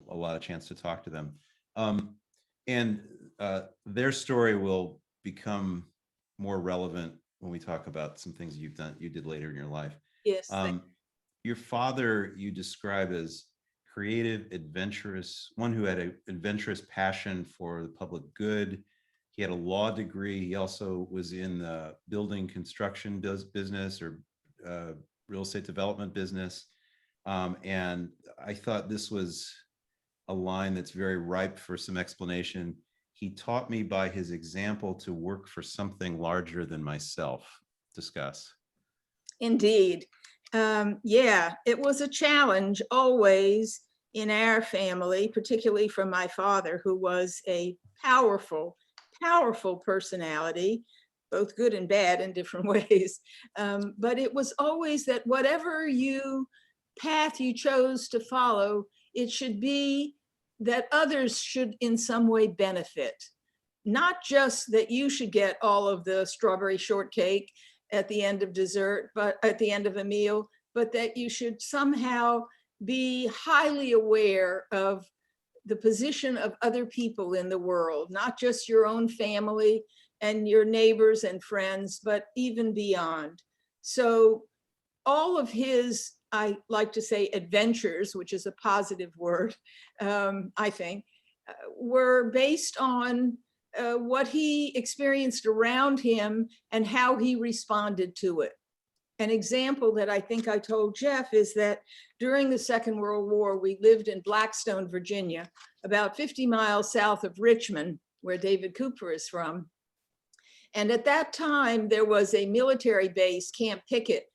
a lot of chance to talk to them. Um, and their story will become more relevant when we talk about some things you did later in your life. Yes. Um, your father, you describe as creative, adventurous, one who had an adventurous passion for the public good. He had a law degree. He also was in the building construction business or uh, real estate development business. And I thought this was a line that's very ripe for some explanation. He taught me by his example to work for something larger than myself. Discuss. Indeed. Yeah, it was a challenge always in our family, particularly from my father, who was a powerful, powerful personality, both good and bad in different ways. But it was always that whatever path you chose to follow, it should be that others should in some way benefit. Not just that you should get all of the strawberry shortcake at the end of dessert, but at the end of a meal, but that you should somehow be highly aware of the position of other people in the world, not just your own family and your neighbors and friends, but even beyond. So all of his, I like to say, adventures, which is a positive word, I think, were based on what he experienced around him and how he responded to it. An example that I think I told Jeff is that during the Second World War, we lived in Blackstone, Virginia, about 50 miles south of Richmond, where David Cooper is from. And at that time, there was a military base, Camp Pickett,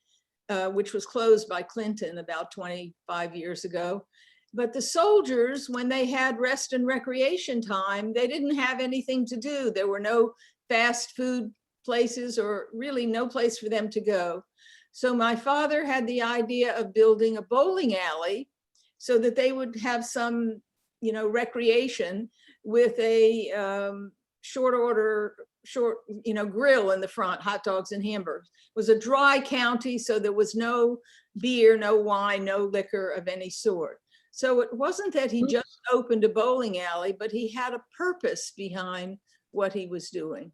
which was closed by Clinton about 25 years ago. But the soldiers, when they had rest and recreation time, they didn't have anything to do. There were no fast food places or really no place for them to go. So my father had the idea of building a bowling alley so that they would have some, recreation with a short order, grill in the front, hot dogs and hamburgers. It was a dry county, so there was no beer, no wine, no liquor of any sort. So it wasn't that he just opened a bowling alley, but he had a purpose behind what he was doing.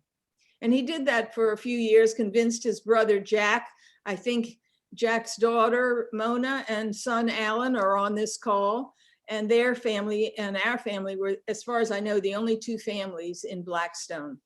And he did that for a few years, convinced his brother Jack. I think Jack's daughter, Mona, and son, Alan, are on this call. And their family and our family were, as far as I know, the only two families in Blackstone.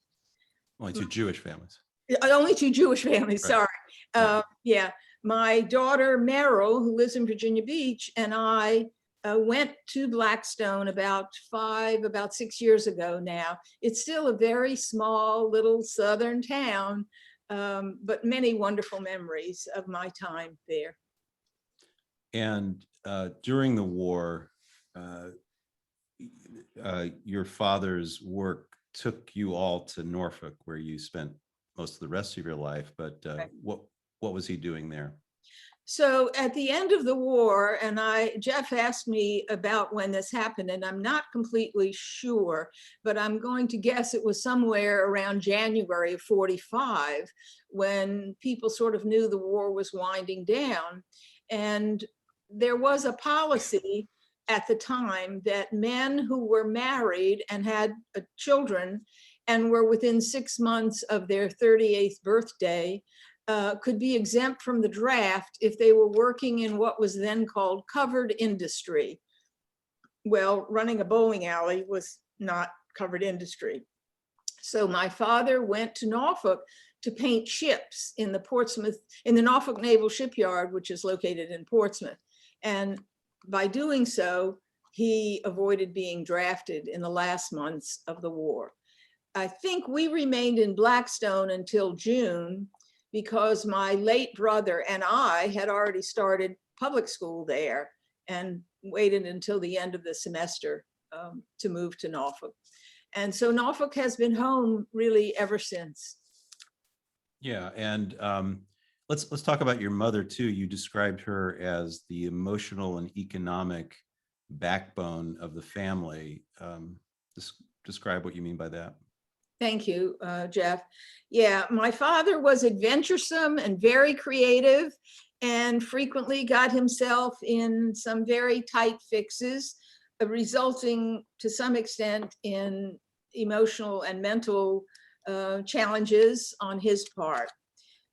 Only two Jewish families. Only two Jewish families, Right. sorry. Yeah, my daughter, Meryl, who lives in Virginia Beach, and I went to Blackstone about 6 years ago now. It's still a very small little southern town, but many wonderful memories of my time there. And during the war, your father's work took you all to Norfolk, where you spent most of the rest of your life. But Right. what was he doing there? So at the end of the war, and Jeff asked me about when this happened, and I'm not completely sure, but I'm going to guess it was somewhere around January of 45, when people sort of knew the war was winding down. And there was a policy at the time that men who were married and had children and were within 6 months of their 38th birthday could be exempt from the draft if they were working in what was then called covered industry. Well, running a bowling alley was not covered industry. So my father went to Norfolk to paint ships in the Norfolk Naval Shipyard, which is located in Portsmouth. And by doing so, he avoided being drafted in the last months of the war. I think we remained in Blackstone until June, because my late brother and I had already started public school there and waited until the end of the semester to move to Norfolk. And so Norfolk has been home really ever since. Yeah, and let's talk about your mother too. You described her as the emotional and economic backbone of the family. Describe what you mean by that. Thank you, Jeff. Yeah, my father was adventuresome and very creative and frequently got himself in some very tight fixes. resulting to some extent in emotional and mental challenges on his part.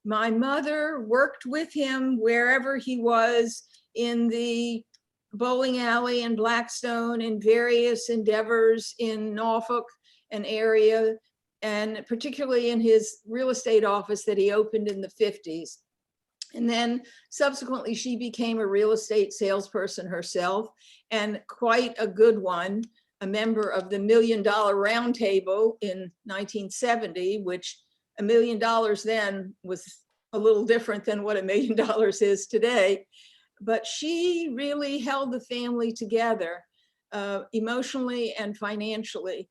My mother worked with him wherever he was, in the bowling alley in Blackstone, in various endeavors in Norfolk and area, and particularly in his real estate office that he opened in the 50s. And then subsequently, she became a real estate salesperson herself, and quite a good one, a member of the $1 Million Roundtable in 1970, which $1 million then was a little different than what $1 million is today. But she really held the family together emotionally and financially.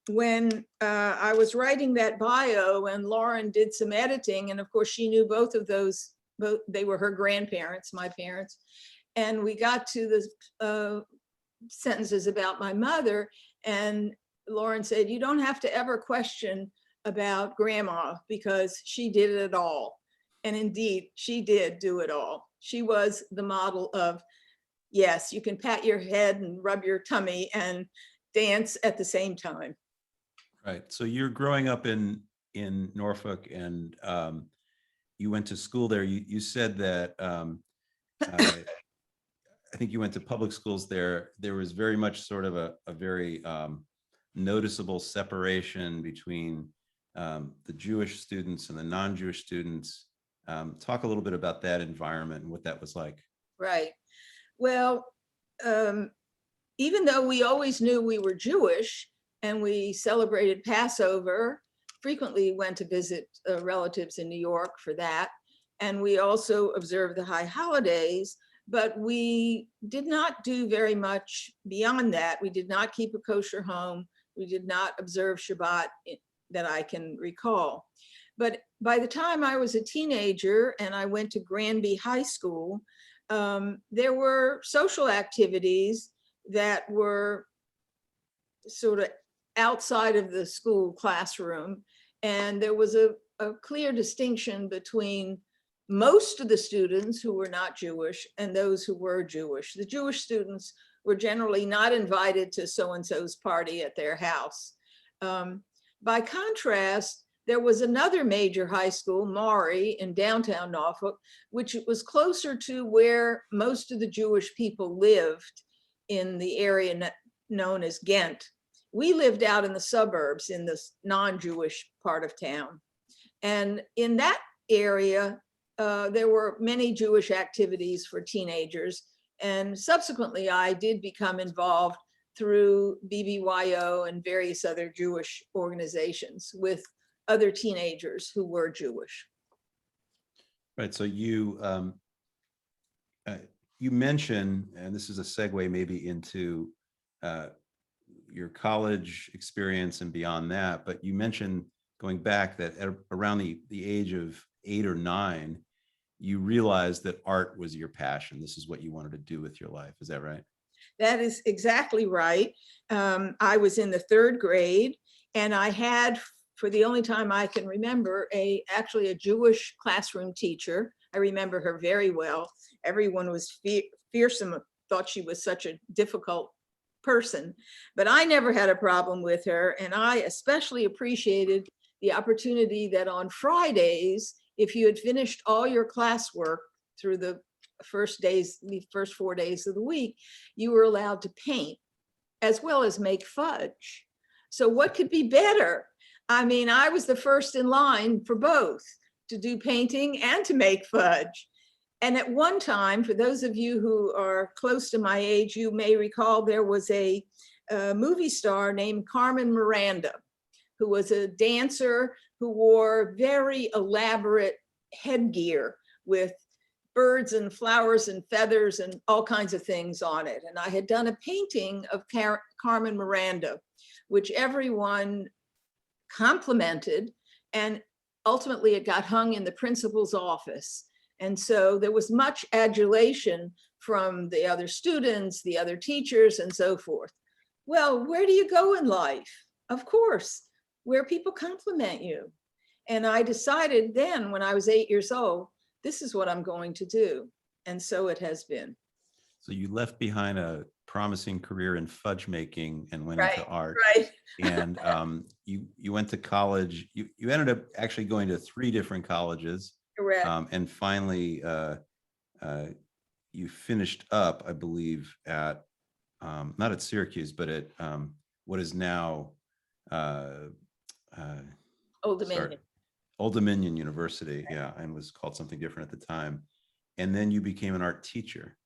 When I was writing that bio and Lauren did some editing, and of course she knew both of those, they were her grandparents, my parents, and we got to the sentences about my mother, and Lauren said, you don't have to ever question about grandma because she did it all. And indeed, she did do it all. She was the model of, yes, you can pat your head and rub your tummy and dance at the same time. Right. So you're growing up in Norfolk, and you went to school there. You said that I think you went to public schools there. There was very much sort of a very noticeable separation between the Jewish students and the non-Jewish students. Talk a little bit about that environment and what that was like. Right. Well, even though we always knew we were Jewish and we celebrated Passover, frequently went to visit relatives in New York for that. And we also observed the high holidays, but we did not do very much beyond that. We did not keep a kosher home. We did not observe Shabbat that I can recall. But by the time I was a teenager and I went to Granby High School, there were social activities that were sort of outside of the school classroom. And there was a clear distinction between most of the students who were not Jewish and those who were Jewish. The Jewish students were generally not invited to so-and-so's party at their house. By contrast, there was another major high school, Maury, in downtown Norfolk, which was closer to where most of the Jewish people lived in the area known as Ghent. We lived out in the suburbs in the non-Jewish part of town. And in that area, there were many Jewish activities for teenagers. And subsequently, I did become involved through BBYO and various other Jewish organizations with other teenagers who were Jewish. Right. So you mentioned, and this is a segue maybe into your college experience and beyond that, but you mentioned going back that at around the age of 8 or 9, you realized that art was your passion. This is what you wanted to do with your life. Is that right? That is exactly right. I was in the 3rd grade, and I had, for the only time I can remember, actually a Jewish classroom teacher. I remember her very well. Everyone was fearsome, thought she was such a difficult person, but I never had a problem with her. And I especially appreciated the opportunity that on Fridays, if you had finished all your classwork through the first 4 days of the week, you were allowed to paint as well as make fudge. So what could be better? I mean, I was the first in line for both, to do painting and to make fudge. And at one time, for those of you who are close to my age, you may recall there was a movie star named Carmen Miranda, who was a dancer who wore very elaborate headgear with birds and flowers and feathers and all kinds of things on it. And I had done a painting of Carmen Miranda, which everyone complimented, and ultimately it got hung in the principal's office. And so there was much adulation from the other students, the other teachers, and so forth. Well, where do you go in life? Of course, where people compliment you. And I decided then, when I was 8 years old, this is what I'm going to do. And so it has been. So you left behind a promising career in fudge making and went Right, into art. right. And you went to college. You ended up actually going to 3 different colleges, Correct. and finally you finished up, I believe, at not at Syracuse, but at what is now uh, Old sorry, Dominion. Old Dominion University, yeah, and was called something different at the time. And then you became an art teacher.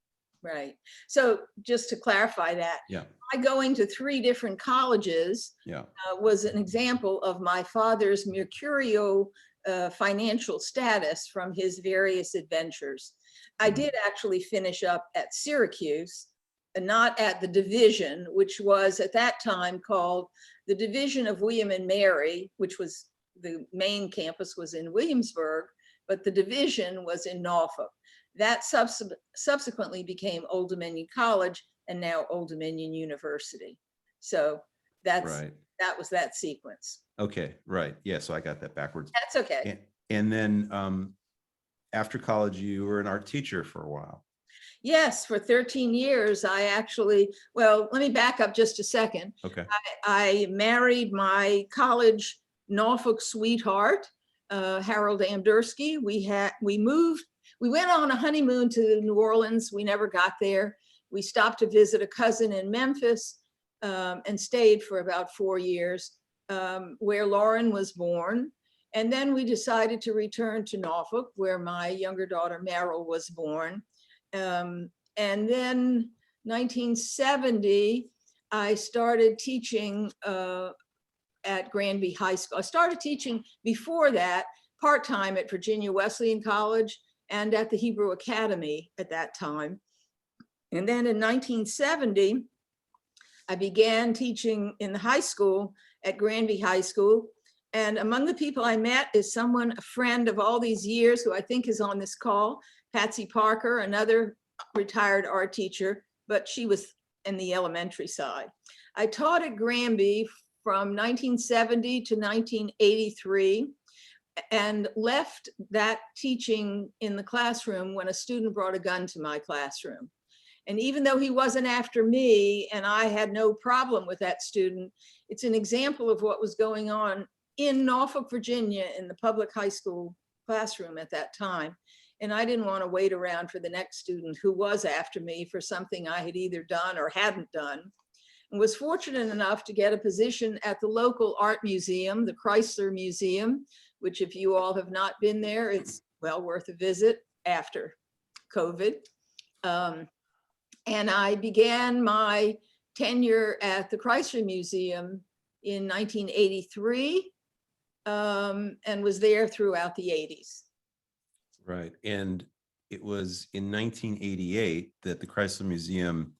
Right. So just to clarify that, Yeah, my going to 3 different colleges yeah, was an example of my father's mercurial financial status from his various adventures. I mhm, did actually finish up at Syracuse, not at the division, which was at that time called the Division of William and Mary, which was the main campus was in Williamsburg, but the division was in Norfolk. That subsequently became Old Dominion College and now Old Dominion University. So that's right. that was that sequence. Okay, right. Yeah, so I got that backwards. That's okay. And then after college, you were an art teacher for a while. Yes, for 13 years, I actually, well, let me back up just a second. Okay. I married my college Norfolk sweetheart, Harold Amdursky. We went on a honeymoon to New Orleans. We never got there. We stopped to visit a cousin in Memphis and stayed for about 4 years, where Lauren was born. And then we decided to return to Norfolk, where my younger daughter Meryl was born. And then 1970, I started teaching at Granby High School. I started teaching before that part-time at Virginia Wesleyan College and at the Hebrew Academy at that time. And then in 1970, I began teaching in the high school at Granby High School. And among the people I met is someone, a friend of all these years, who I think is on this call, Patsy Parker, another retired art teacher, but she was in the elementary side. I taught at Granby from 1970 to 1983 and left that teaching in the classroom when a student brought a gun to my classroom. And even though he wasn't after me and I had no problem with that student, it's an example of what was going on in Norfolk, Virginia, in the public high school classroom at that time. And I didn't want to wait around for the next student who was after me for something I had either done or hadn't done. And was fortunate enough to get a position at the local art museum, the Chrysler Museum, which if you all have not been there, it's well worth a visit after COVID. And I began my tenure at the Chrysler Museum in 1983 and was there throughout the 80s. Right. And it was in 1988 that the Chrysler Museum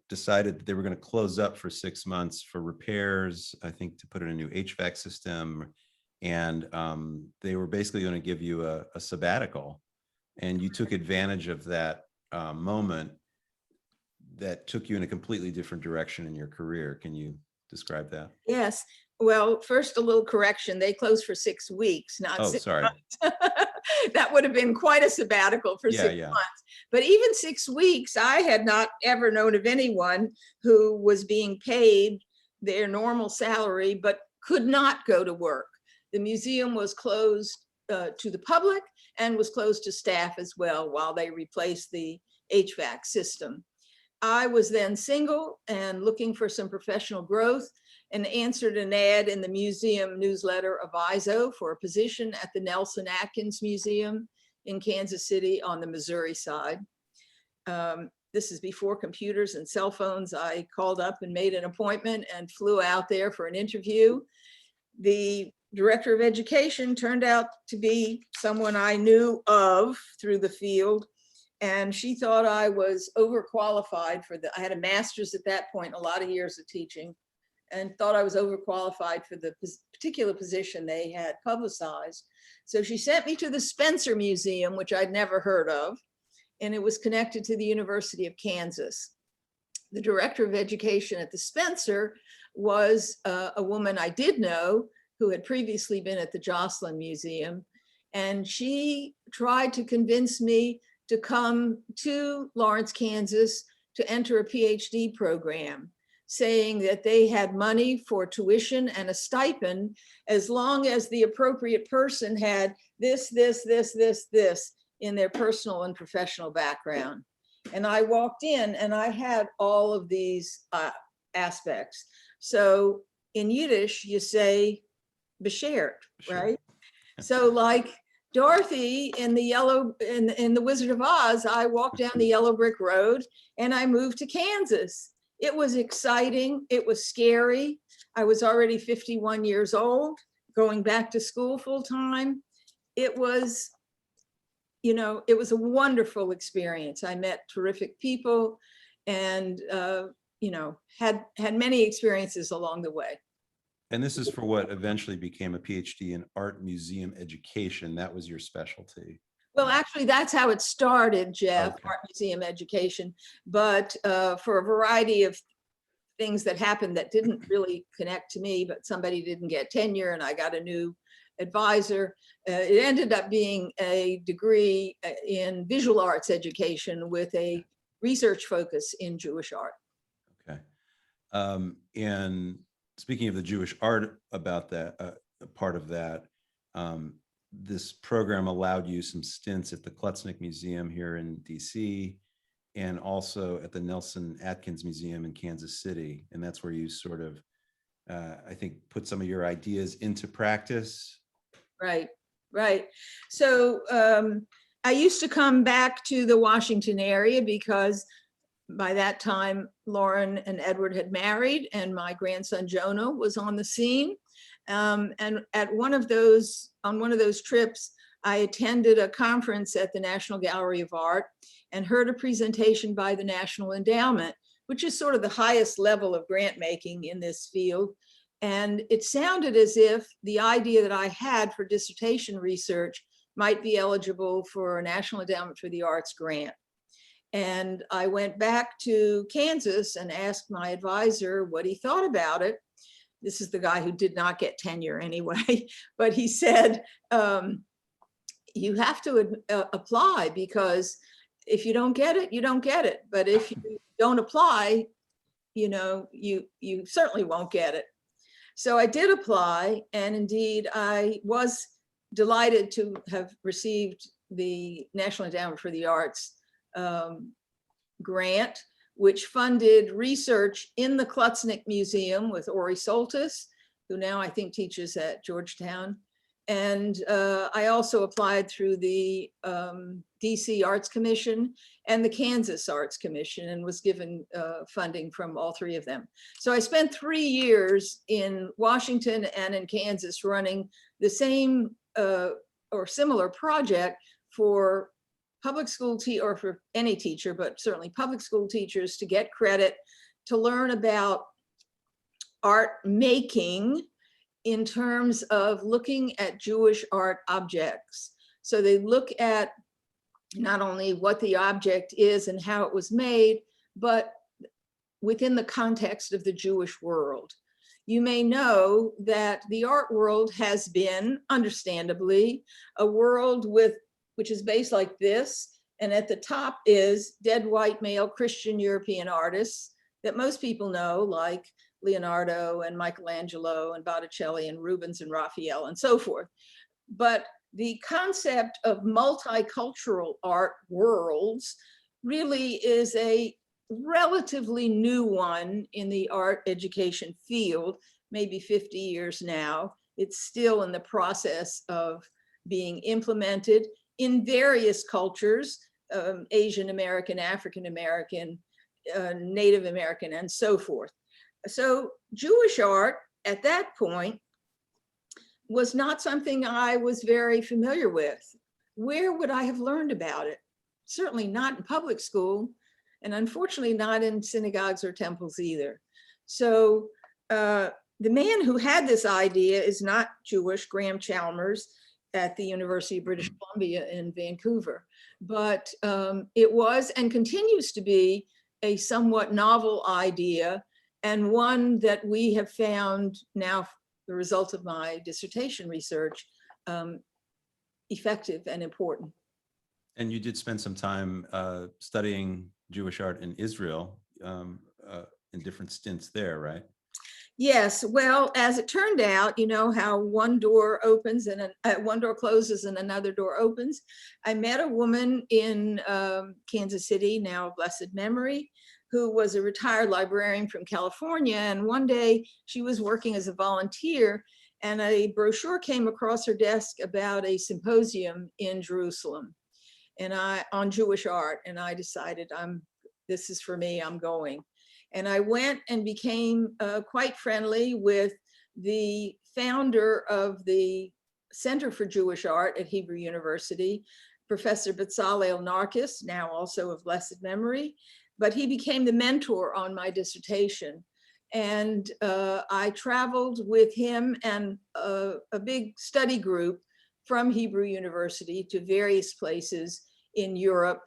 decided that they were going to close up for 6 months for repairs, I think to put in a new HVAC system. And they were basically going to give you a sabbatical. And you took advantage of that moment that took you in a completely different direction in your career. Can you describe that? Yes. Well, first, a little correction. They closed for 6 weeks, not Oh, 6 sorry. months. That would have been quite a sabbatical for 6 months. But even 6 weeks, I had not ever known of anyone who was being paid their normal salary, but could not go to work. The museum was closed to the public and was closed to staff as well while they replaced the HVAC system. I was then single and looking for some professional growth and answered an ad in the museum newsletter Aviso for a position at the Nelson Atkins Museum in Kansas City on the Missouri side. This is before computers and cell phones. I called up and made an appointment and flew out there for an interview. The director of education turned out to be someone I knew of through the field. And she thought I was overqualified for I had a master's at that point, a lot of years of teaching, and thought I was overqualified for the particular position they had publicized. So she sent me to the Spencer Museum, which I'd never heard of, and it was connected to the University of Kansas. The director of education at the Spencer was a woman I did know who had previously been at the Joslin Museum, and she tried to convince me to come to Lawrence, Kansas to enter a PhD program, saying that they had money for tuition and a stipend as long as the appropriate person had this in their personal and professional background. And I walked in and I had all of these aspects. So in Yiddish, you say beschert, right? So like Dorothy in the Wizard of Oz, I walked down the yellow brick road and I moved to Kansas. It was exciting. It was scary. I was already 51 years old, going back to school full time. It was, it was a wonderful experience. I met terrific people and, had many experiences along the way. And this is for what eventually became a PhD in art museum education. That was your specialty. Well, actually, that's how it started, Jeff, Okay. art museum education. But for a variety of things that happened that didn't really connect to me, but somebody didn't get tenure and I got a new advisor. It ended up being a degree in visual arts education with a research focus in Jewish art. Okay. And speaking of the Jewish art, about that, part of that, this program allowed you some stints at the Klutznick Museum here in DC and also at the Nelson Atkins Museum in Kansas City. And that's where you sort of, I think, put some of your ideas into practice. Right, right. So I used to come back to the Washington area because by that time, Lauren and Edward had married and my grandson Jonah was on the scene. And on one of those trips, I attended a conference at the National Gallery of Art and heard a presentation by the National Endowment, which is sort of the highest level of grant making in this field. And it sounded as if the idea that I had for dissertation research might be eligible for a National Endowment for the Arts grant. And I went back to Kansas and asked my advisor what he thought about it. This is the guy who did not get tenure anyway, but he said, you have to apply because if you don't get it, you don't get it. But if you don't apply, you certainly won't get it. So I did apply, and indeed I was delighted to have received the National Endowment for the Arts grant, which funded research in the Klutznick Museum with Ori Soltis, who now I think teaches at Georgetown. And I also applied through the DC Arts Commission and the Kansas Arts Commission and was given funding from all three of them. So I spent 3 years in Washington and in Kansas running the same or similar project for public school or for any teacher, but certainly public school teachers, to get credit to learn about art making in terms of looking at Jewish art objects. So they look at not only what the object is and how it was made, but within the context of the Jewish world. You may know that the art world has been, understandably, a world which is based like this, and at the top is dead white male Christian European artists that most people know, like Leonardo and Michelangelo and Botticelli and Rubens and Raphael and so forth. But the concept of multicultural art worlds really is a relatively new one in the art education field, maybe 50 years now. It's still in the process of being implemented in various cultures, Asian American, African American, Native American, and so forth. So Jewish art at that point was not something I was very familiar with. Where would I have learned about it? Certainly not in public school, and unfortunately not in synagogues or temples either. So the man who had this idea is not Jewish, Graham Chalmers at the University of British Columbia in Vancouver, but it was and continues to be a somewhat novel idea, and one that we have found now, the result of my dissertation research, effective and important. And you did spend some time studying Jewish art in Israel, in different stints there, right? Yes, well, as it turned out, you know how one door opens and one door closes and another door opens. I met a woman in Kansas City, now of blessed memory, who was a retired librarian from California. And one day she was working as a volunteer, and a brochure came across her desk about a symposium in Jerusalem and on Jewish art. And I decided, this is for me, I'm going. And I went and became quite friendly with the founder of the Center for Jewish Art at Hebrew University, Professor Bezalel Narkis, now also of blessed memory, but he became the mentor on my dissertation. And I traveled with him and a big study group from Hebrew University to various places in Europe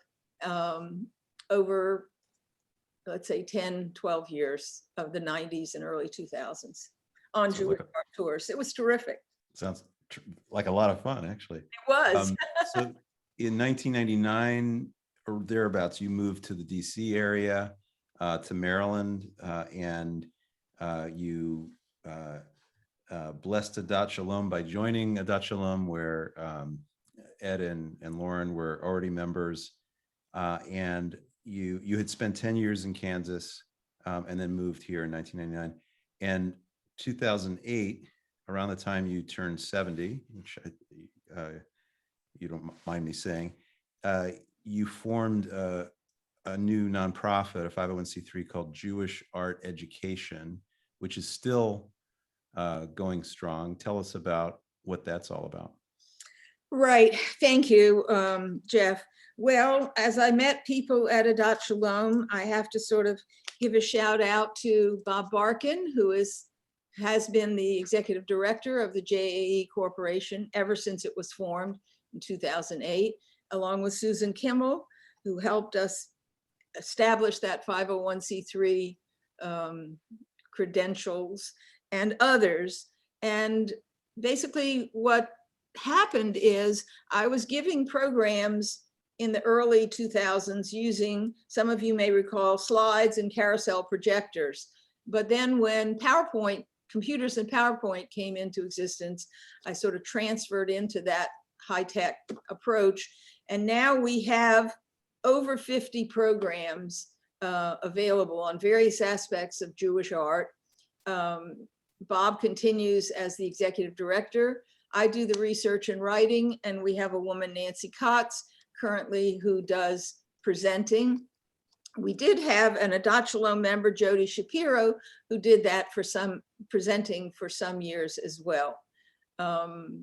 over, let's say 10, 12 years of the 90s and early 2000s on Sounds Jewish like art tours. It was terrific. sounds like a lot of fun, actually. It was. So in 1999 or thereabouts, you moved to the DC area, to Maryland, and you blessed Adat Shalom by joining Adat Shalom, where Ed and Lauren were already members, and you had spent 10 years in Kansas, and then moved here in 1999. And 2008, around the time you turned 70, which you don't mind me saying, you formed a new nonprofit, a 501c3 called Jewish Art Education, which is still going strong. Tell us about what that's all about. Right. Thank you, Jeff. Well, as I met people at Adat Shalom, I have to sort of give a shout out to Bob Barkin, who has been the executive director of the JAE Corporation ever since it was formed in 2008, along with Susan Kimmel, who helped us establish that 501c3 credentials, and others. And basically what happened is I was giving programs in the early 2000s using, some of you may recall, slides and carousel projectors. But then when computers and PowerPoint came into existence, I sort of transferred into that high-tech approach. And now we have over 50 programs available on various aspects of Jewish art. Bob continues as the executive director. I do the research and writing, and we have a woman, Nancy Kotz, currently who does presenting. We did have an Adat Shalom member, Jody Shapiro, who did that for some presenting for some years as well.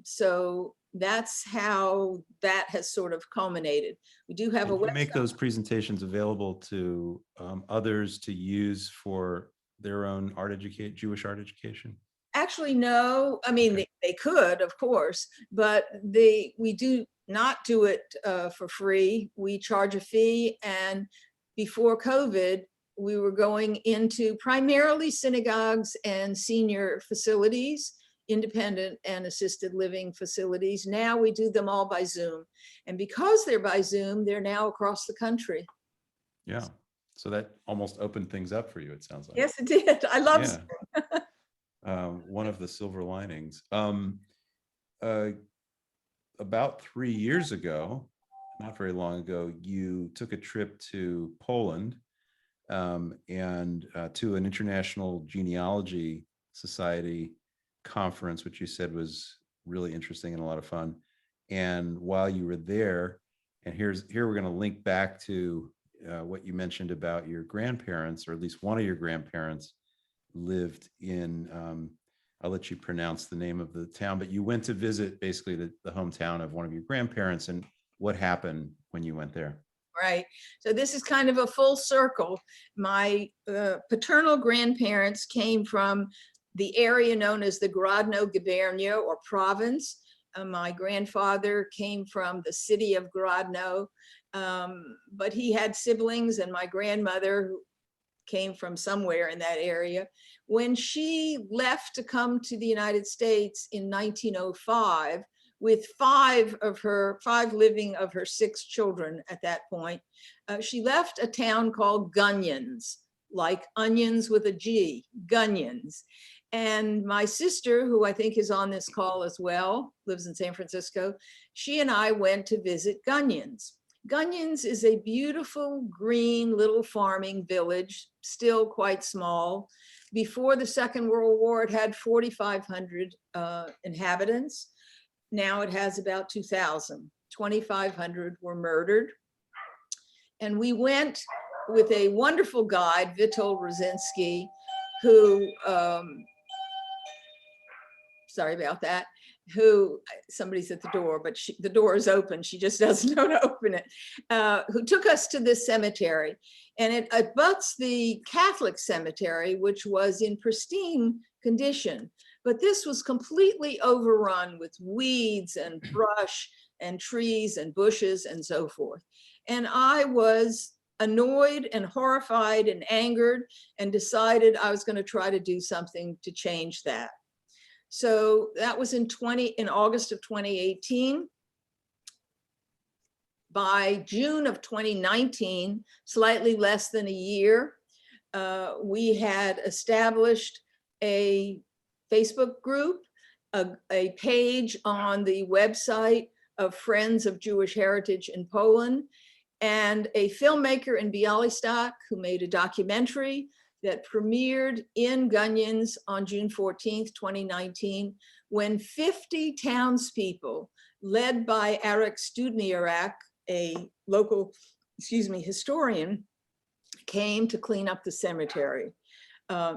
So that's how that has sort of culminated. We do have a website. You make those presentations available to others to use for their own Jewish art education? Actually, no. I mean, Okay. they could, of course, but we do not do it for free. We charge a fee, and before COVID, we were going into primarily synagogues and senior facilities, independent and assisted living facilities. Now we do them all by Zoom. And because they're by Zoom, they're now across the country. Yeah. So that almost opened things up for you, it sounds like. Yes, it did. I love Zoom. One of the silver linings. About 3 years ago, not very long ago, you took a trip to Poland, and to an International Genealogy Society conference, which you said was really interesting and a lot of fun. And while you were there, and here we're going to link back to what you mentioned about your grandparents, or at least one of your grandparents lived in, I'll let you pronounce the name of the town, but you went to visit basically the hometown of one of your grandparents. And what happened when you went there? Right. So this is kind of a full circle. My paternal grandparents came from the area known as the Grodno Gubernia, or province. My grandfather came from the city of Grodno, but he had siblings, and my grandmother who came from somewhere in that area. When she left to come to the United States in 1905, with five living of her 6 children at that point. She left a town called Gunyons, like onions with a G, Gunyons. And my sister, who I think is on this call as well, lives in San Francisco, she and I went to visit Gunyons. Gunyons is a beautiful green little farming village, still quite small. Before the Second World War, it had 4,500 inhabitants. Now it has about 2,000. 2,500 were murdered. And we went with a wonderful guide, Witold Rosinski, who, sorry about that, who, somebody's at the door, but the door is open. She just doesn't know to open it, who took us to this cemetery. And it abuts the Catholic cemetery, which was in pristine condition. But this was completely overrun with weeds and brush and trees and bushes and so forth. And I was annoyed and horrified and angered and decided I was going to try to do something to change that. So that was in August of 2018. By June of 2019, slightly less than a year, we had established a Facebook group, a page on the website of Friends of Jewish Heritage in Poland, and a filmmaker in Białystok who made a documentary that premiered in Gunyons on June 14th, 2019, when 50 townspeople, led by Arik Studniarak, a local, historian, came to clean up the cemetery.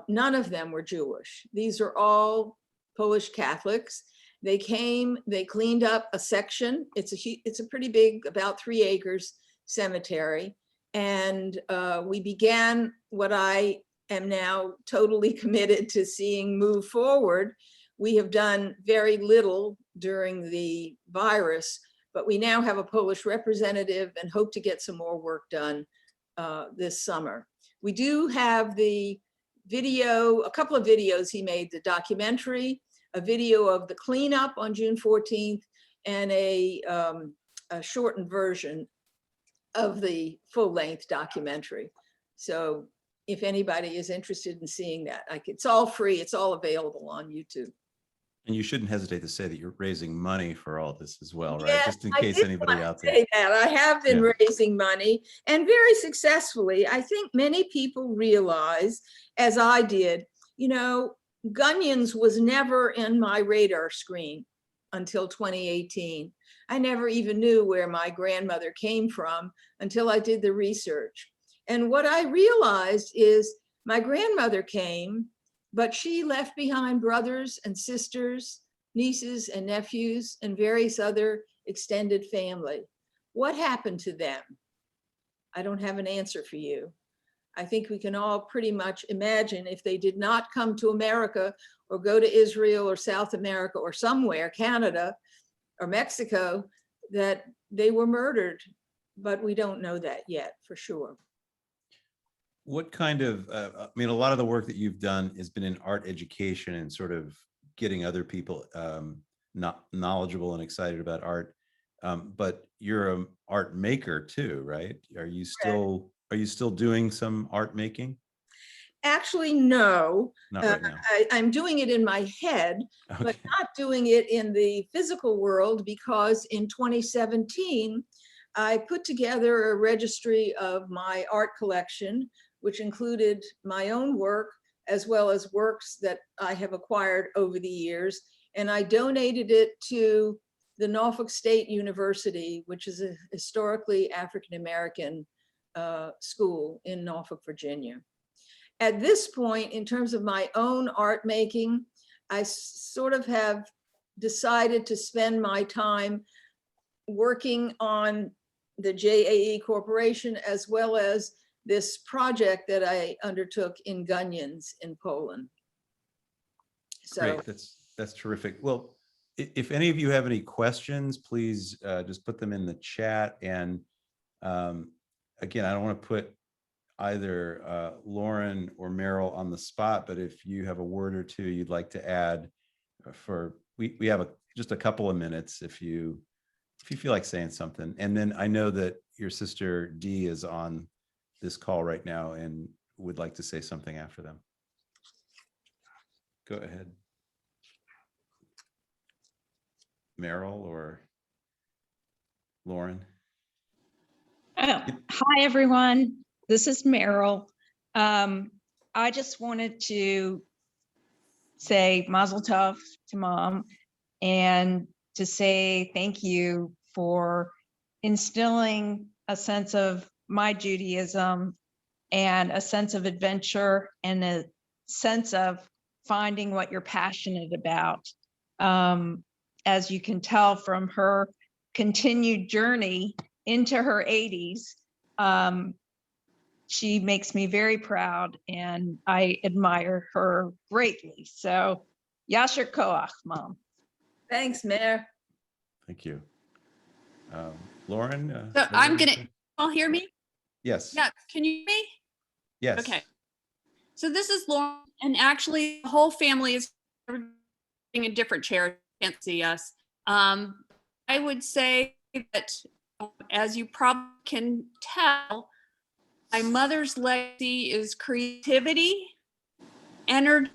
None of them were Jewish. These are all Polish Catholics. They came, they cleaned up a section. It's a pretty big, about 3 acres cemetery. And we began what I am now totally committed to seeing move forward. We have done very little during the virus, but we now have a Polish representative and hope to get some more work done this summer. We do have the video, a couple of videos he made, the documentary, a video of the cleanup on June 14th, and a shortened version of the full-length documentary. So if anybody is interested in seeing that, it's all free, it's all available on YouTube. And you shouldn't hesitate to say that you're raising money for all this as well, right? Yes, Just in case anybody out there. Say that. I have been raising money, and very successfully. I think many people realize, as I did, you know, Gunyons was never in my radar screen until 2018. I never even knew where my grandmother came from until I did the research. And what I realized is my grandmother came, but she left behind brothers and sisters, nieces and nephews, and various other extended family. What happened to them? I don't have an answer for you. I think we can all pretty much imagine if they did not come to America or go to Israel or South America or somewhere, Canada or Mexico, that they were murdered, but we don't know that yet for sure. What kind of, I mean, a lot of the work that you've done has been in art education and sort of getting other people not knowledgeable and excited about art. But you're an art maker too, right? Are you still doing some art making? Actually, no. Not right now. I'm doing it in my head, Okay. but not doing it in the physical world, because in 2017, I put together a registry of my art collection, which included my own work as well as works that I have acquired over the years. And I donated it to the Norfolk State University, which is a historically African-American school in Norfolk, Virginia. At this point, in terms of my own art making, I sort of have decided to spend my time working on the JAE Corporation, as well as this project that I undertook in Gunyons in Poland. So great, that's terrific. Well, if any of you have any questions, please just put them in the chat. And again, I don't want to put either Lauren or Meryl on the spot, but if you have a word or two you'd like to add for we have just a couple of minutes if you feel like saying something. And then I know that your sister Dee is on this call right now and would like to say something after them. Go ahead. Meryl or Lauren? Oh, hi, everyone. This is Meryl. I just wanted to say Mazel Tov to Mom and to say thank you for instilling a sense of my Judaism and a sense of adventure and a sense of finding what you're passionate about. As you can tell from her continued journey into her 80s, she makes me very proud and I admire her greatly. So, Yasher Koach, Mom. Thanks, Mayor. Thank you. Lauren? So I'm gonna, all hear me? Yes. Yeah, can you hear me? Yes. Okay. So this is Lauren, and actually the whole family is in a different chair, can't see us. I would say that as you probably can tell, my mother's legacy is creativity, energy,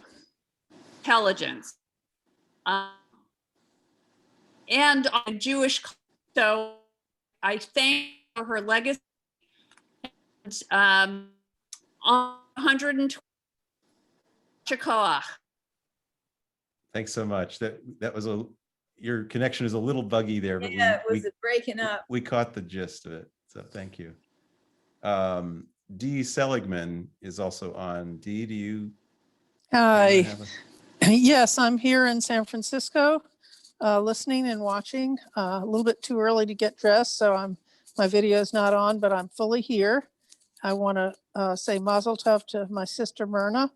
intelligence, and on Jewish. So I thank her for her legacy. And, on 120 Koach. Thanks so much. That was your connection is a little buggy there, but Yeah, was it breaking up? we caught the gist of it. So thank you. Dee Seligman is also on. Dee, do you? Hi. Yes, I'm here in San Francisco, listening and watching. A little bit too early to get dressed, so my video is not on, but I'm fully here. I want to say Mazel Tov to my sister Myrna.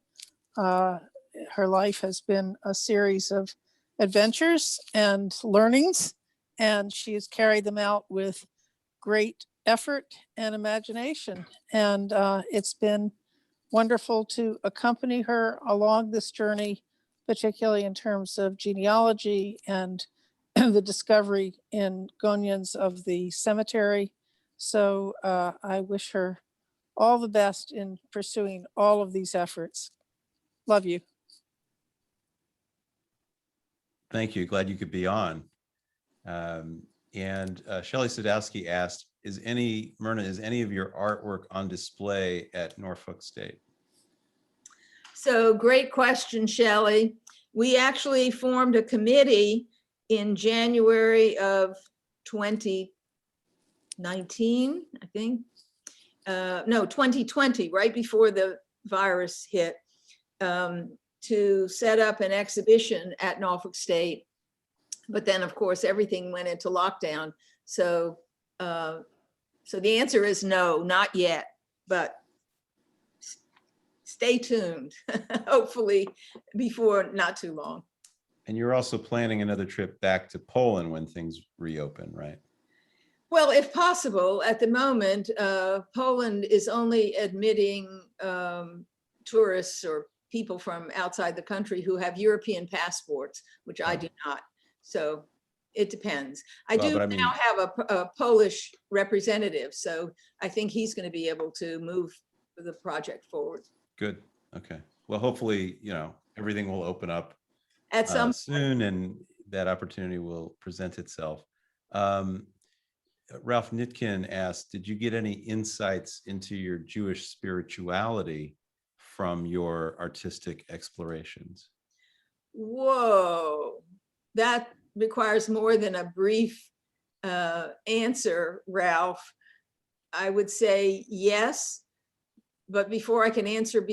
Her life has been a series of adventures and learnings, and she has carried them out with great effort and imagination. And it's been wonderful to accompany her along this journey, particularly in terms of genealogy and the discovery in Gonians of the cemetery. So I wish her all the best in pursuing all of these efforts. Love you. Thank you. Glad you could be on. And Shelley Sadowski asked, Myrna, is any of your artwork on display at Norfolk State? So great question, Shelley. We actually formed a committee in January of 2019, I think. No, 2020, right before the virus hit, to set up an exhibition at Norfolk State. But then, of course, everything went into lockdown. So, so the answer is no, not yet, but stay tuned, hopefully before not too long. And you're also planning another trip back to Poland when things reopen, right? Well, if possible, at the moment, Poland is only admitting tourists or people from outside the country who have European passports, which I do not. So it depends. I do now have a Polish representative, so I think he's going to be able to move the project forward. Good. Okay. Well, hopefully, everything will open up at some soon, and that opportunity will present itself. Ralph Nitkin asked, did you get any insights into your Jewish spirituality from your artistic explorations? Whoa, that requires more than a brief answer, Ralph. I would say yes, but before I can answer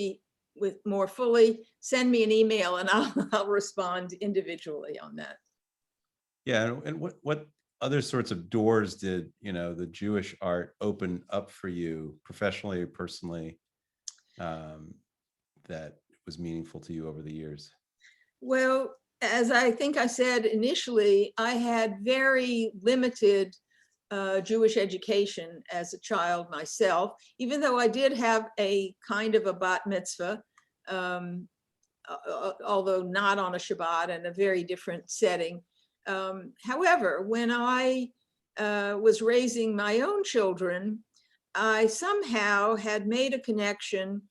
with more fully, send me an email and I'll respond individually on that. Yeah, and what other sorts of doors did the Jewish art open up for you professionally or personally that was meaningful to you over the years? Well, as I think I said initially, I had very limited Jewish education as a child myself, even though I did have a kind of a bat mitzvah. although not on a Shabbat, in a very different setting. However, when I was raising my own children, I somehow had made a connection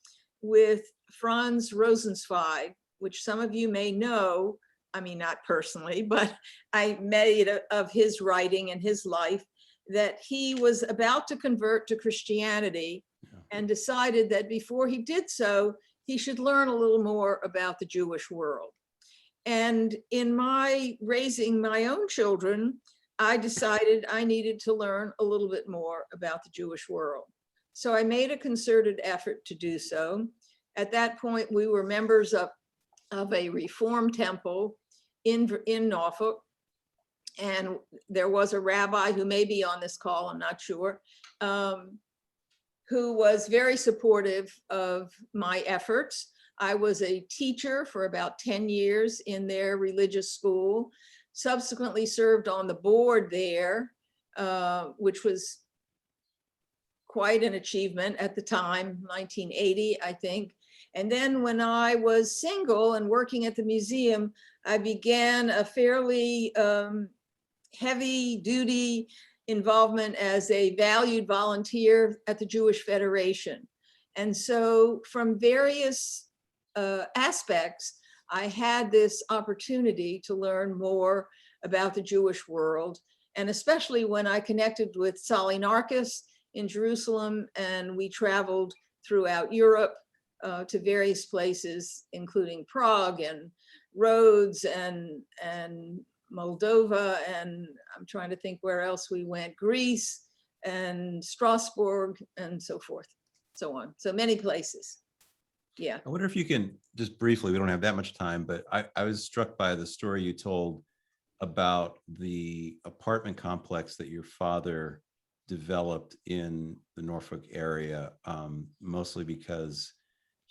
with Franz Rosenzweig, which some of you may know. I mean, not personally, but I made of his writing and his life, that he was about to convert to Christianity and decided that before he did so, he should learn a little more about the Jewish world. And in my raising my own children, I decided I needed to learn a little bit more about the Jewish world. So I made a concerted effort to do so. At that point, we were members of a Reform temple in Norfolk. And there was a rabbi who may be on this call, I'm not sure, who was very supportive of my efforts. I was a teacher for about 10 years in their religious school, subsequently served on the board there, which was quite an achievement at the time, 1980, I think. And then when I was single and working at the museum, I began a fairly heavy duty involvement as a valued volunteer at the Jewish Federation. And so from various aspects, I had this opportunity to learn more about the Jewish world. And especially when I connected with Sally Narkis in Jerusalem, and we traveled throughout Europe to various places, including Prague and Rhodes and Moldova, and I'm trying to think where else we went, Greece and Strasbourg and so forth, so on. So many places. Yeah. I wonder if you can just briefly, we don't have that much time, but I was struck by the story you told about the apartment complex that your father developed in the Norfolk area, mostly because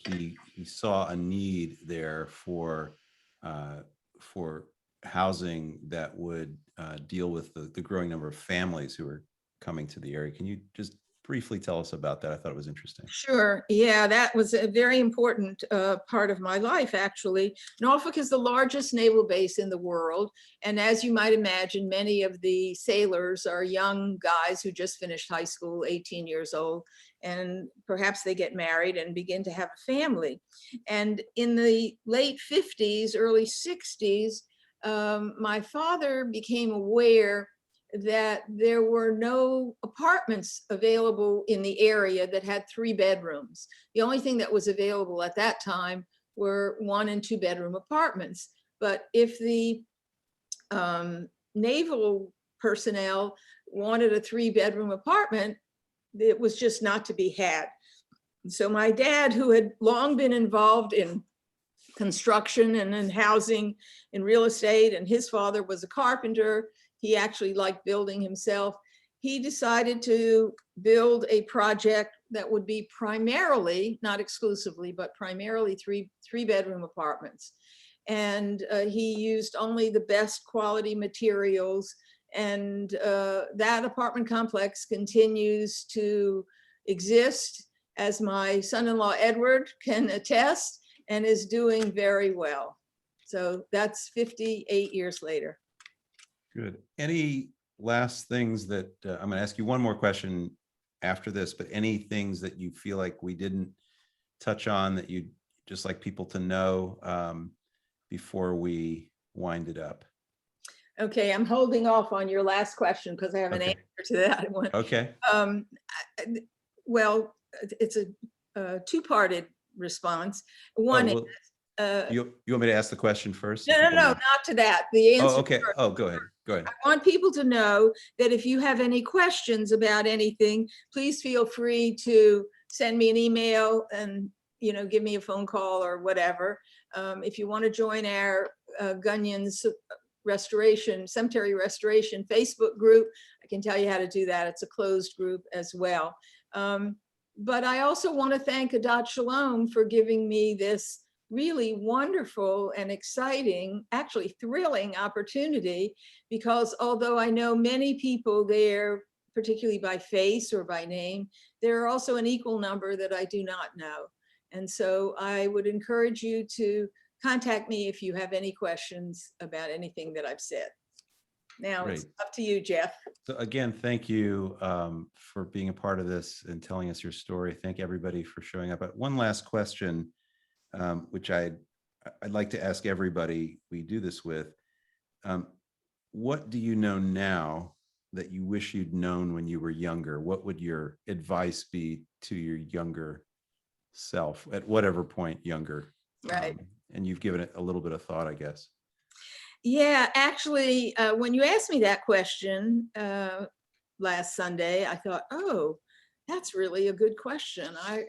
he saw a need there for housing that would deal with the growing number of families who are coming to the area. Can you just briefly tell us about that? I thought it was interesting. Sure. Yeah, that was a very important part of my life, actually. Norfolk is the largest naval base in the world. And as you might imagine, many of the sailors are young guys who just finished high school, 18 years old, and perhaps they get married and begin to have a family. And in the late 50s, early 60s, my father became aware that there were no apartments available in the area that had 3 bedrooms. The only thing that was available at that time were 1 and 2 bedroom apartments. But if the naval personnel wanted a 3 bedroom apartment, it was just not to be had. So my dad, who had long been involved in construction and in housing and real estate, and his father was a carpenter, he actually liked building himself. He decided to build a project that would be primarily, not exclusively, but primarily three bedroom apartments. And he used only the best quality materials. And that apartment complex continues to exist, as my son-in-law Edward can attest, and is doing very well. So that's 58 years later. Good. Any last things that I'm going to ask you one more question after this, but any things that you feel like we didn't touch on that you'd just like people to know before we wind it up? Okay, I'm holding off on your last question because I have an Okay. answer to that one. Okay. Well, it's a two-parted response. One well, is, you want me to ask the question first? no, not to that. The answer. Oh, okay. first. Oh, go ahead. Go ahead. I want people to know that if you have any questions about anything, please feel free to send me an email and, give me a phone call or whatever. If you want to join our Gunyon's cemetery restoration Facebook group, I can tell you how to do that. It's a closed group as well. But I also want to thank Adat Shalom for giving me this really wonderful and exciting, actually thrilling opportunity, because although I know many people there, particularly by face or by name, there are also an equal number that I do not know. And so I would encourage you to contact me if you have any questions about anything that I've said. Now it's Great. up to you, Jeff. So again, thank you for being a part of this and telling us your story. Thank everybody for showing up. But one last question, which I'd like to ask everybody we do this with. What do you know now that you wish you'd known when you were younger? What would your advice be to your younger self at whatever point younger? Right. And you've given it a little bit of thought, I guess. Yeah, actually, when you asked me that question last Sunday, I thought, oh, that's really a good question. I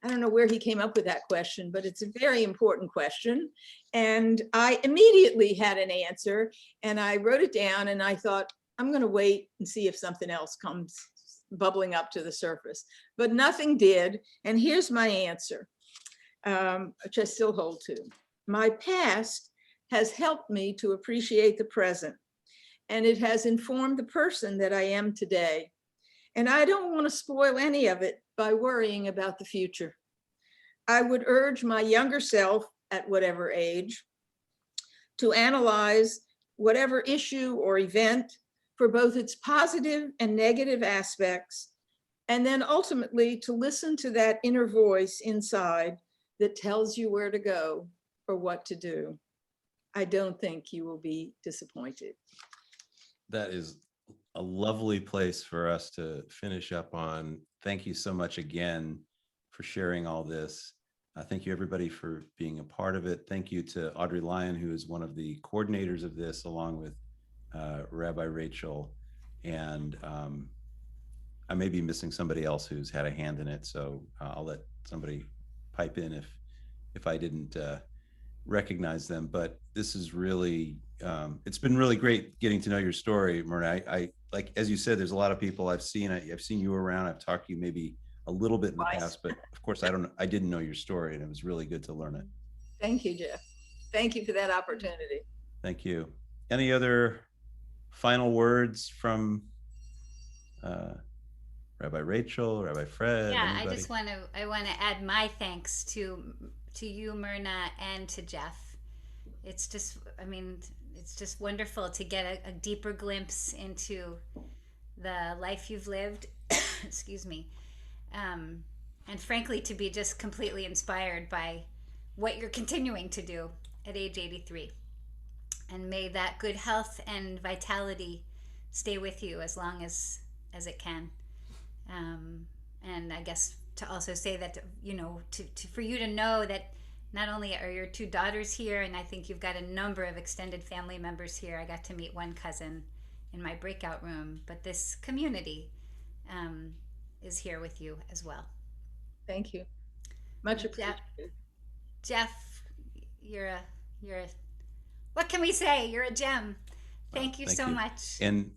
don't know where he came up with that question, but it's a very important question. And I immediately had an answer, and I wrote it down, and I thought, I'm going to wait and see if something else comes bubbling up to the surface. But nothing did. And here's my answer, which I still hold to. My past has helped me to appreciate the present, and it has informed the person that I am today. And I don't want to spoil any of it by worrying about the future. I would urge my younger self at whatever age to analyze whatever issue or event for both its positive and negative aspects, and then ultimately to listen to that inner voice inside that tells you where to go or what to do. I don't think you will be disappointed. That is a lovely place for us to finish up on. Thank you so much again for sharing all this. Thank you, everybody, for being a part of it. Thank you to Audrey Lyon, who is one of the coordinators of this, along with Rabbi Rachel. And I may be missing somebody else who's had a hand in it, so I'll let somebody pipe in if I didn't recognize them. But this is really, it's been really great getting to know your story, Myrna. I like, as you said, there's a lot of people I've seen you around. I've talked to you maybe a little bit in the past, but of course I didn't know your story, and it was really good to learn it. Thank you, Jeff. Thank you for that opportunity. Thank you. Any other final words from Rabbi Rachel, Rabbi Fred? Yeah, anybody? I want to add my thanks to you, Myrna, and to Jeff. It's just, I mean, it's just wonderful to get a deeper glimpse into the life you've lived. Excuse me. And frankly, to be just completely inspired by what you're continuing to do at age 83. And may that good health and vitality stay with you as long as it can. And I guess to also say that, you know, for you to know that not only are your two daughters here, and I think you've got a number of extended family members here. I got to meet one cousin in my breakout room, but this community is here with you as well. Thank you. Much appreciated. Jeff, you're a what can we say? You're a gem. Thank you so much. And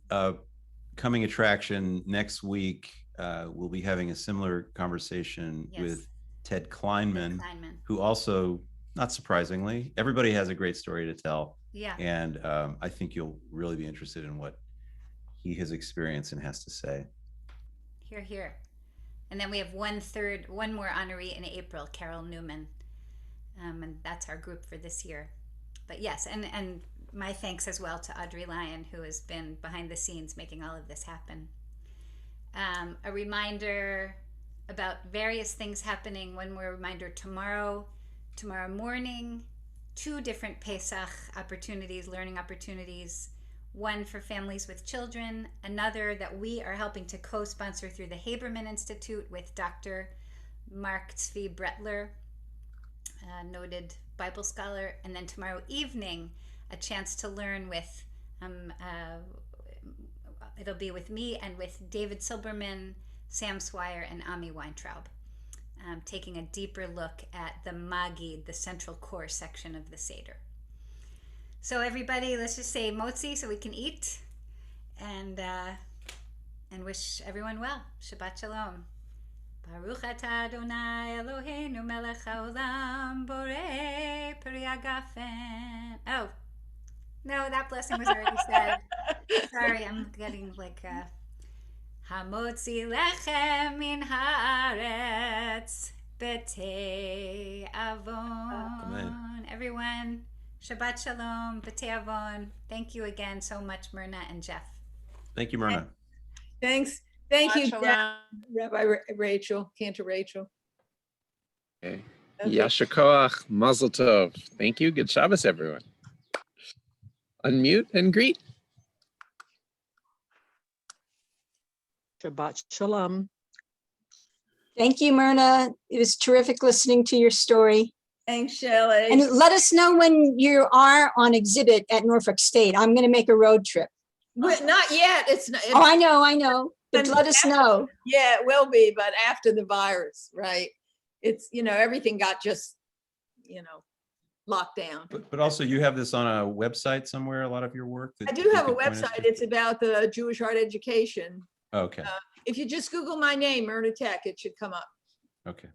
coming attraction next week, we'll be having a similar conversation with Ted Kleinman, who also, not surprisingly, everybody has a great story to tell. Yeah. And I think you'll really be interested in what he has experienced and has to say. Hear, hear. And then we have one more honoree in April, Carol Newman. And that's our group for this year. But yes, and my thanks as well to Audrey Lyon, who has been behind the scenes making all of this happen. A reminder about various things happening. One more reminder tomorrow morning, 2 different Pesach opportunities, learning opportunities. One for families with children, another that we are helping to co-sponsor through the Haberman Institute with Dr. Mark Tzvi Bretler, a noted Bible scholar. And then tomorrow evening, a chance to learn with, it'll be with me and with David Silberman, Sam Swire, and Ami Weintraub, taking a deeper look at the Magid, the central core section of the Seder. So everybody, let's just say Motzi so we can eat, and wish everyone well. Shabbat Shalom. Baruch atah Adonai Eloheinu melech haolam borei peri hagafen. Oh, no, that blessing was already said. Sorry, I'm getting like Hamotzi lechem min haaretz B'tei Avon. Everyone, Shabbat Shalom, B'tei Avon. Thank you again so much, Myrna and Jeff. Thank you, Myrna. Thanks. Thank you, Shalom. Rabbi Rachel, Cantor Rachel. Okay. Okay. Yasher koach, mazel tov. Thank you. Good Shabbos, everyone. Unmute and greet. Shabbat Shalom. Thank you, Myrna. It was terrific listening to your story. Thanks, Shelley. And let us know when you are on exhibit at Norfolk State. I'm going to make a road trip. Not yet. It's not. Oh, I know. But let us know. Yeah, it will be, but after the virus, right? It's, everything got just, locked down. But also you have this on a website somewhere, a lot of your work? I do you have a could point us website. to? It's about the Jewish art education. Okay, If you just Google my name, Myrna Teck, it should come up. okay.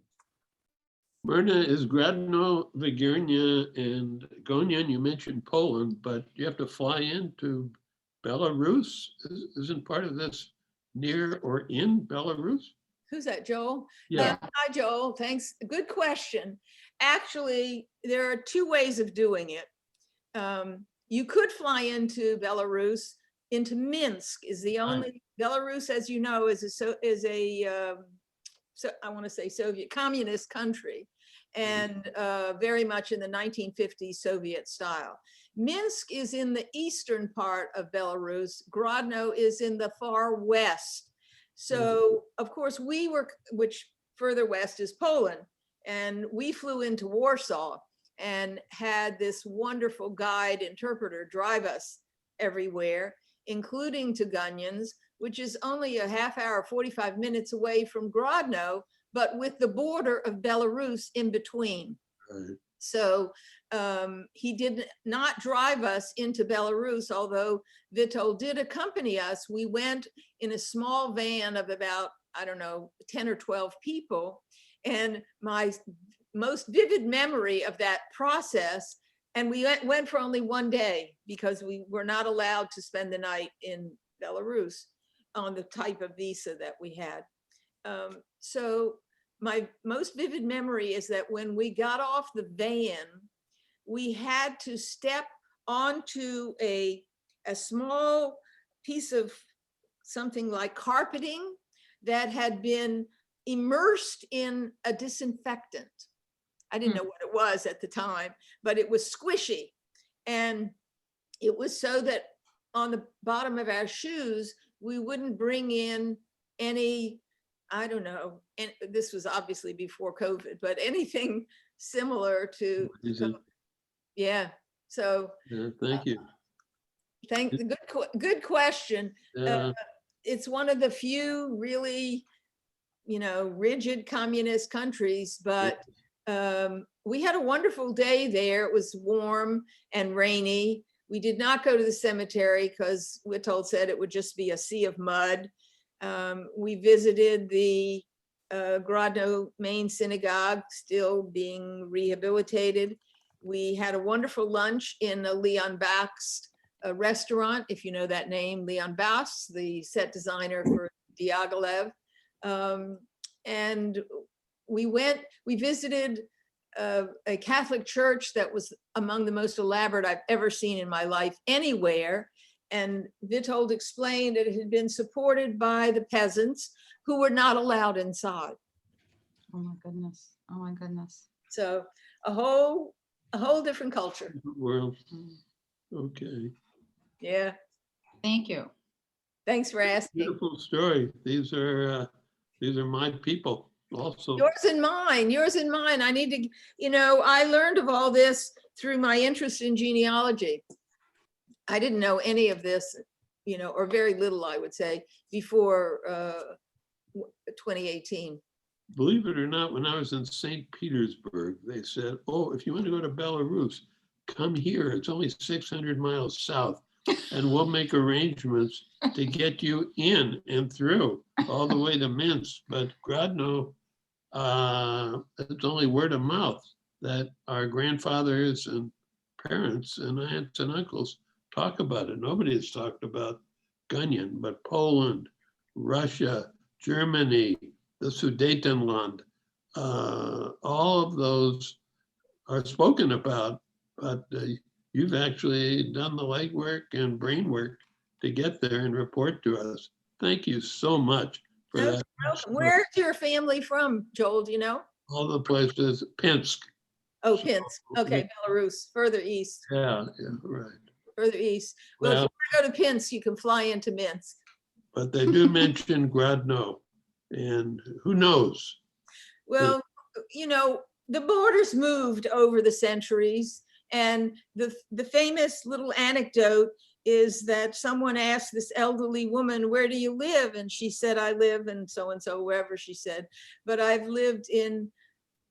Myrna, is Grodno, Wigiernia, and Gonian, you mentioned Poland, but you have to fly into Belarus? Isn't part of this near or in Belarus? Who's that, Joel? Yeah. Hi, Joel. Thanks. Good question. Actually, there are two ways of doing it. You could fly into Belarus. Into Minsk is the only, Belarus, as you know, is I want to say Soviet communist country, and very much in the 1950s Soviet style. Minsk is in the eastern part of Belarus. Grodno is in the far west. So of course which further west is Poland, and we flew into Warsaw and had this wonderful guide interpreter drive us everywhere, including to Gunyans, which is only a half hour, 45 minutes away from Grodno, but with the border of Belarus in between. Right. So he did not drive us into Belarus, although Vitol did accompany us. We went in a small van of about, 10 or 12 people. And my most vivid memory of that process, and we went for only one day because we were not allowed to spend the night in Belarus on the type of visa that we had. So my most vivid memory is that when we got off the van, we had to step onto a small piece of something like carpeting that had been immersed in a disinfectant. I didn't know what it was at the time, but it was squishy. And it was so that on the bottom of our shoes, we wouldn't bring in any, and this was obviously before COVID, but anything similar to, yeah. So Thank you. good question. Yeah. It's one of the few really, rigid communist countries, but we had a wonderful day there. It was warm and rainy. We did not go to the cemetery because Witold said it would just be a sea of mud. We visited the Grodno main synagogue, still being rehabilitated. We had a wonderful lunch in a Leon Bakst restaurant, if you know that name, Leon Bakst, the set designer for Diaghilev. And we visited a Catholic church that was among the most elaborate I've ever seen in my life anywhere. And Witold explained that it had been supported by the peasants who were not allowed inside. Oh my goodness. Oh my goodness. So a whole different culture. Well, okay. Yeah. Thank you. Thanks for asking. Beautiful story. These are my people also. Yours and mine. I need to, I learned of all this through my interest in genealogy. I didn't know any of this, or very little, I would say, before 2018. Believe it or not, when I was in St. Petersburg, they said, oh, if you want to go to Belarus, come here. It's only 600 miles south, and we'll make arrangements to get you in and through all the way to Minsk. But Grodno, it's only word of mouth that our grandfathers and parents and aunts and uncles talk about it. Nobody has talked about Gunyan, but Poland, Russia, Germany, the Sudetenland, all of those are spoken about, but you've actually done the legwork and brain work to get there and report to us. Thank you so much for No, that. welcome. Where's your family from, Joel? Do you know? All the places, Pinsk. Oh, So, Pinsk. Okay, Belarus, further east, Yeah, right. further east. Well, if Well, you want to go to Pinsk, you can fly into Minsk. but they do mention Grodno, and who knows? Well, you know, the borders moved over the centuries, and the famous little anecdote is that someone asked this elderly woman, "Where do you live?" And she said, "I live in so and so, wherever," she said, "but I've lived in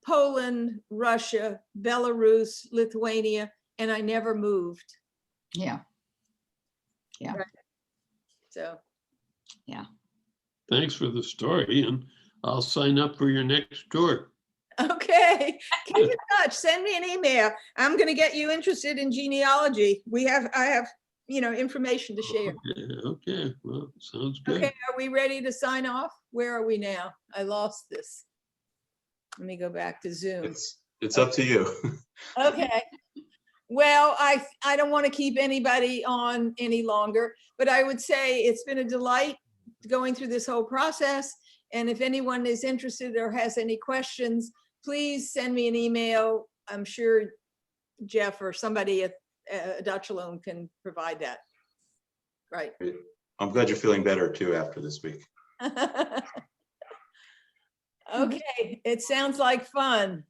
Poland, Russia, Belarus, Lithuania, and I never moved." Yeah. Yeah. Right. So, Thanks for the story, and I'll sign up for your next tour. okay, keep in touch. Send me an email. I'm going to get you interested in genealogy. I have, information to share. Okay, well, sounds good. Okay, are we ready to sign off? Where are we now? I lost this. Let me go back to Zoom. It's up to you. Okay. Well, I don't want to keep anybody on any longer, but I would say it's been a delight going through this whole process. And if anyone is interested or has any questions, please send me an email. I'm sure Jeff or somebody at Dutch Alone can provide that. Right. I'm glad you're feeling better too after this week. Okay, it sounds like fun.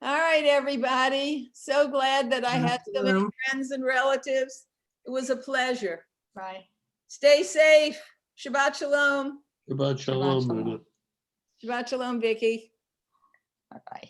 All right, everybody. So glad that I had so many friends and relatives. It was a pleasure. Bye. Stay safe. Shabbat shalom. Shabbat shalom. shalom. Myrna. Shabbat shalom, Vicky. Bye-bye.